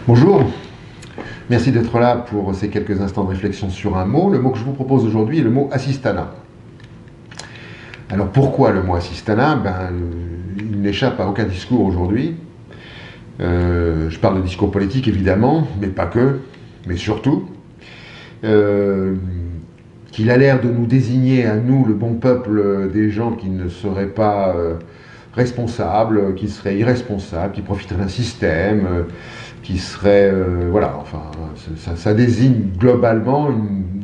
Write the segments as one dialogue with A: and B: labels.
A: Bonjour, merci d'être là pour ces quelques instants de réflexion sur un mot. Le mot que je vous propose aujourd'hui est le mot assistana. Alors pourquoi le mot assistana? Il n'échappe à aucun discours aujourd'hui. Je parle de discours politique évidemment, mais pas que, mais surtout. Qu'il a l'air de nous désigner à nous, le bon peuple, des gens qui ne seraient pas responsables, qui seraient irresponsables, qui profiteraient d'un système, qui serait, voilà, enfin, ça désigne globalement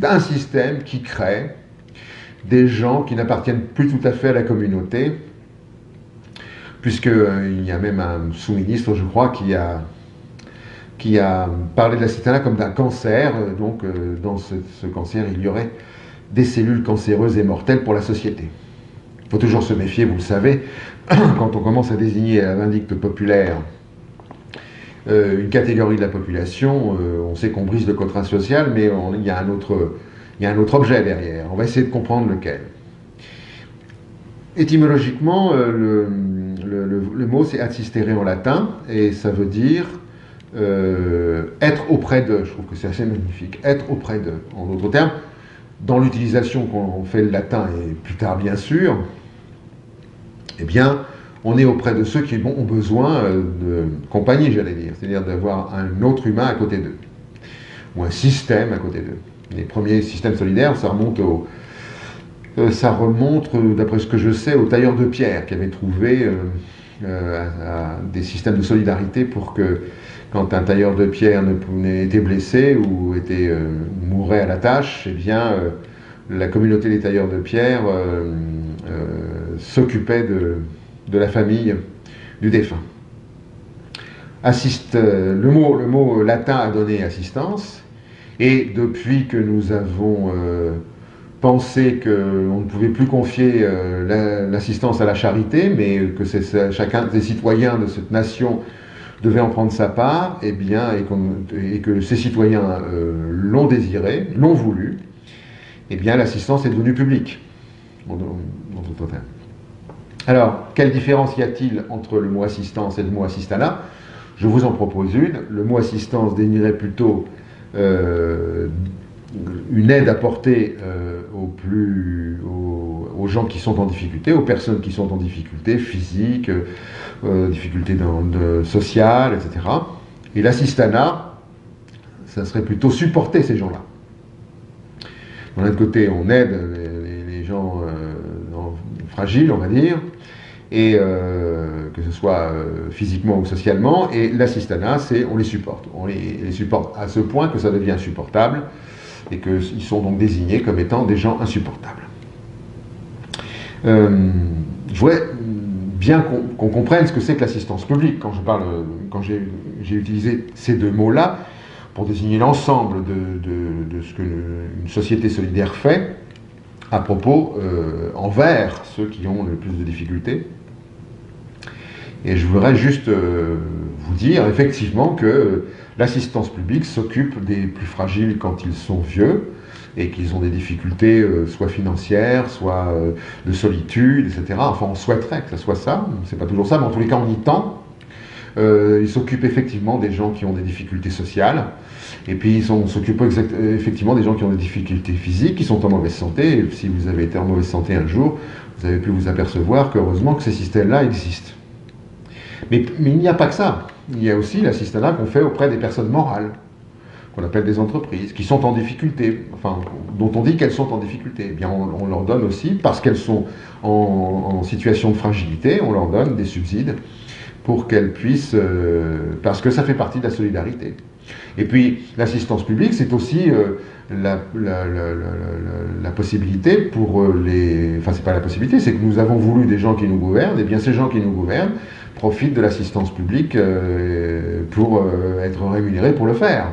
A: un système qui crée des gens qui n'appartiennent plus tout à fait à la communauté, puisqu'il y a même un sous-ministre, je crois, qui a parlé de l'assistanat comme d'un cancer, donc dans ce cancer, il y aurait des cellules cancéreuses et mortelles pour la société. Il faut toujours se méfier, vous le savez, quand on commence à désigner à vindicte populaire une catégorie de la population, on sait qu'on brise le contrat social, mais il y a un autre objet derrière. On va essayer de comprendre lequel. Étymologiquement, le mot c'est assistere en latin, et ça veut dire être auprès d'eux. Je trouve que c'est assez magnifique. Être auprès d'eux. En d'autres termes, dans l'utilisation qu'on fait le latin, et plus tard bien sûr, eh bien, on est auprès de ceux qui ont besoin de compagnie, j'allais dire, c'est-à-dire d'avoir un autre humain à côté d'eux, ou un système à côté d'eux. Les premiers systèmes solidaires, ça remonte, d'après ce que je sais, aux tailleurs de pierre qui avaient trouvé des systèmes de solidarité pour que, quand un tailleur de pierre était blessé ou mourait à la tâche, eh bien, la communauté des tailleurs de pierre s'occupait de la famille du défunt. Le mot latin a donné assistance, et depuis que nous avons pensé qu'on ne pouvait plus confier l'assistance à la charité, mais que chacun des citoyens de cette nation devait en prendre sa part, et que ces citoyens l'ont désiré, l'ont voulu, et bien l'assistance est devenue publique. Alors, quelle différence y a-t-il entre le mot assistance et le mot assistana? Je vous en propose une. Le mot assistance désignerait plutôt une aide apportée aux gens qui sont en difficulté, aux personnes qui sont en difficulté physique, difficulté sociale, etc. Et l'assistana, ça serait plutôt supporter ces gens-là. D'un autre côté, on aide les gens fragiles, on va dire, et que ce soit physiquement ou socialement, et l'assistanat, c'est on les supporte. On les supporte à ce point que ça devient insupportable, et qu'ils sont donc désignés comme étant des gens insupportables. Je voudrais bien qu'on comprenne ce que c'est que l'assistance publique. Quand j'ai utilisé ces deux mots-là, pour désigner l'ensemble de ce qu'une société solidaire fait, à propos envers ceux qui ont le plus de difficultés. Et je voudrais juste vous dire effectivement que l'assistance publique s'occupe des plus fragiles quand ils sont vieux et qu'ils ont des difficultés soit financières, soit de solitude, etc. Enfin, on souhaiterait que ça soit ça, c'est pas toujours ça, mais en tous les cas, on y tend. Il s'occupe effectivement des gens qui ont des difficultés sociales, et puis il s'occupe effectivement des gens qui ont des difficultés physiques, qui sont en mauvaise santé, et si vous avez été en mauvaise santé un jour, vous avez pu vous apercevoir qu'heureusement que ces systèmes-là existent. Mais il n'y a pas que ça, il y a aussi l'assistanat qu'on fait auprès des personnes morales, qu'on appelle des entreprises, qui sont en difficulté, enfin, dont on dit qu'elles sont en difficulté. Eh bien, on leur donne aussi, parce qu'elles sont en situation de fragilité, on leur donne des subsides, pour qu'elles puissent, parce que ça fait partie de la solidarité. Et puis, l'assistance publique, c'est aussi la possibilité pour enfin, c'est pas la possibilité, c'est que nous avons voulu des gens qui nous gouvernent, et bien ces gens qui nous gouvernent profitent de l'assistance publique pour être rémunérés pour le faire.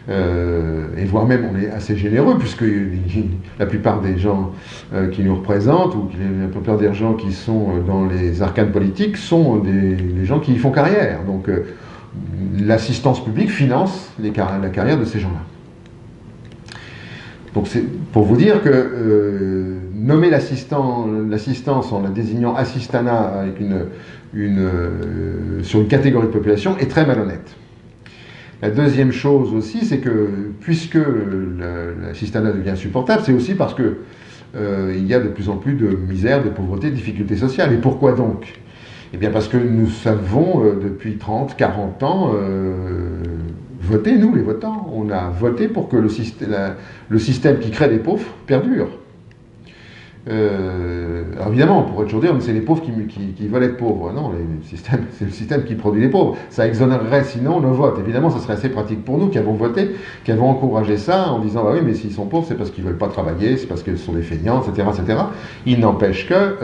A: Et voire même on est assez généreux, puisque la plupart des gens qui nous représentent, ou la plupart des gens qui sont dans les arcanes politiques sont les gens qui y font carrière. Donc l'assistance publique finance la carrière de ces gens-là. Donc c'est pour vous dire que nommer l'assistance en la désignant assistana avec sur une catégorie de population est très malhonnête. La deuxième chose aussi, c'est que puisque l'assistanat devient insupportable, c'est aussi parce que il y a de plus en plus de misère, de pauvreté, de difficultés sociales. Et pourquoi donc? Eh bien parce que nous savons depuis 30, 40 ans voter, nous les votants. On a voté pour que le système qui crée des pauvres perdure. Alors évidemment, on pourrait toujours dire, mais c'est les pauvres qui veulent être pauvres. Non, c'est le système qui produit les pauvres. Ça exonérerait sinon nos votes. Évidemment, ça serait assez pratique pour nous qui avons voté, qui avons encouragé ça en disant, bah oui, mais s'ils sont pauvres, c'est parce qu'ils ne veulent pas travailler, c'est parce qu'ils sont des feignants, etc., etc. Il n'empêche que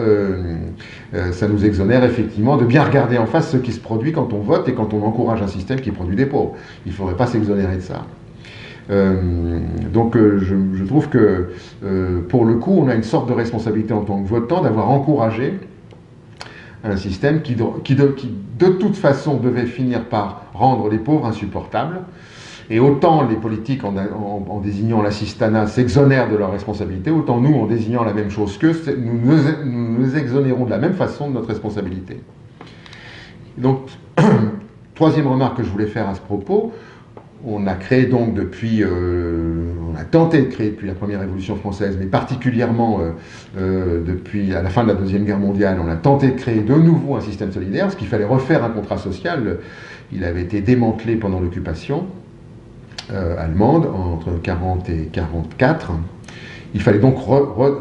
A: ça nous exonère effectivement de bien regarder en face ce qui se produit quand on vote et quand on encourage un système qui produit des pauvres. Il ne faudrait pas s'exonérer de ça. Donc je trouve que pour le coup, on a une sorte de responsabilité en tant que votant d'avoir encouragé un système qui de toute façon devait finir par rendre les pauvres insupportables. Et autant les politiques, en désignant l'assistanat, s'exonèrent de leur responsabilité, autant nous, en désignant la même chose qu'eux, nous nous exonérons de la même façon de notre responsabilité. Donc, troisième remarque que je voulais faire à ce propos, on a créé donc on a tenté de créer depuis la première Révolution française, mais particulièrement depuis à la fin de la Deuxième Guerre mondiale, on a tenté de créer de nouveau un système solidaire, parce qu'il fallait refaire un contrat social. Il avait été démantelé pendant l'occupation allemande, entre 1940 et 1944. Il fallait donc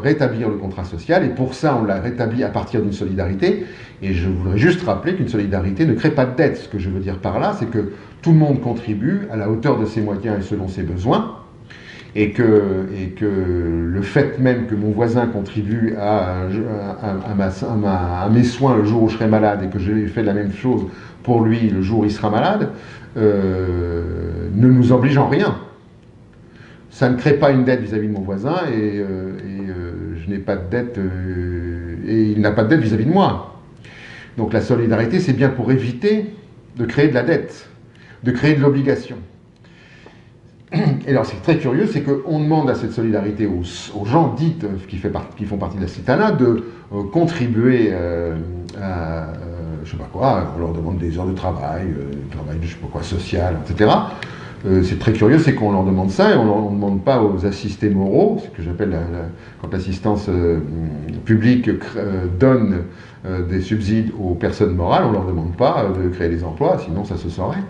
A: rétablir le contrat social, et pour ça, on l'a rétabli à partir d'une solidarité. Et je voudrais juste rappeler qu'une solidarité ne crée pas de dette. Ce que je veux dire par là, c'est que tout le monde contribue à la hauteur de ses moyens et selon ses besoins, et que le fait même que mon voisin contribue à mes soins le jour où je serai malade, et que je fais la même chose pour lui le jour où il sera malade, ne nous oblige en rien. Ça ne crée pas une dette vis-à-vis de mon voisin, et je n'ai pas de dette, et il n'a pas de dette vis-à-vis de moi. Donc la solidarité, c'est bien pour éviter de créer de la dette, de créer de l'obligation. Et alors, c'est très curieux, c'est qu'on demande à cette solidarité aux gens dits qui font partie de l'assistanat de contribuer à je sais pas quoi, on leur demande des heures de travail, je sais pas quoi, social, etc. C'est très curieux, c'est qu'on leur demande ça et on ne demande pas aux assistés moraux, ce que j'appelle quand l'assistance publique donne des subsides aux personnes morales, on ne leur demande pas de créer des emplois, sinon ça se saurait.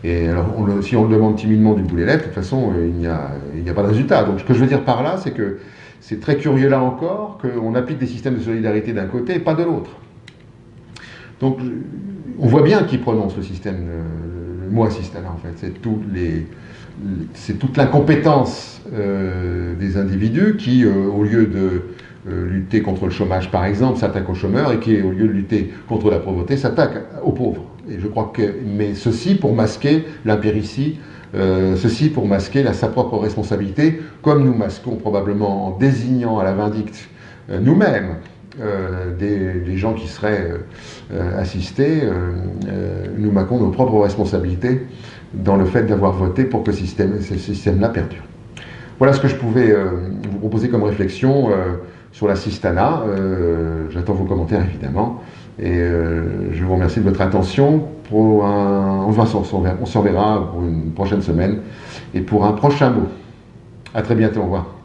A: Et alors, si on le demande timidement du bout des lèvres, de toute façon, il n'y a pas de résultat. Donc ce que je veux dire par là, c'est que c'est très curieux là encore qu'on applique des systèmes de solidarité d'un côté et pas de l'autre. Donc on voit bien qui prononce le système, le mot assistanat en fait. C'est toute l'incompétence des individus qui, au lieu de lutter contre le chômage par exemple, s'attaquent aux chômeurs, et qui, au lieu de lutter contre la pauvreté, s'attaquent aux pauvres. Et je crois mais ceci pour masquer l'impéritie, ceci pour masquer sa propre responsabilité, comme nous masquons probablement en désignant à la vindicte nous-mêmes des gens qui seraient assistés, nous marquons nos propres responsabilités dans le fait d'avoir voté pour que ce système-là perdure. Voilà ce que je pouvais vous proposer comme réflexion sur l'assistanat. J'attends vos commentaires évidemment, et je vous remercie de votre attention. On se reverra pour une prochaine semaine et pour un prochain mot. À très bientôt, au revoir.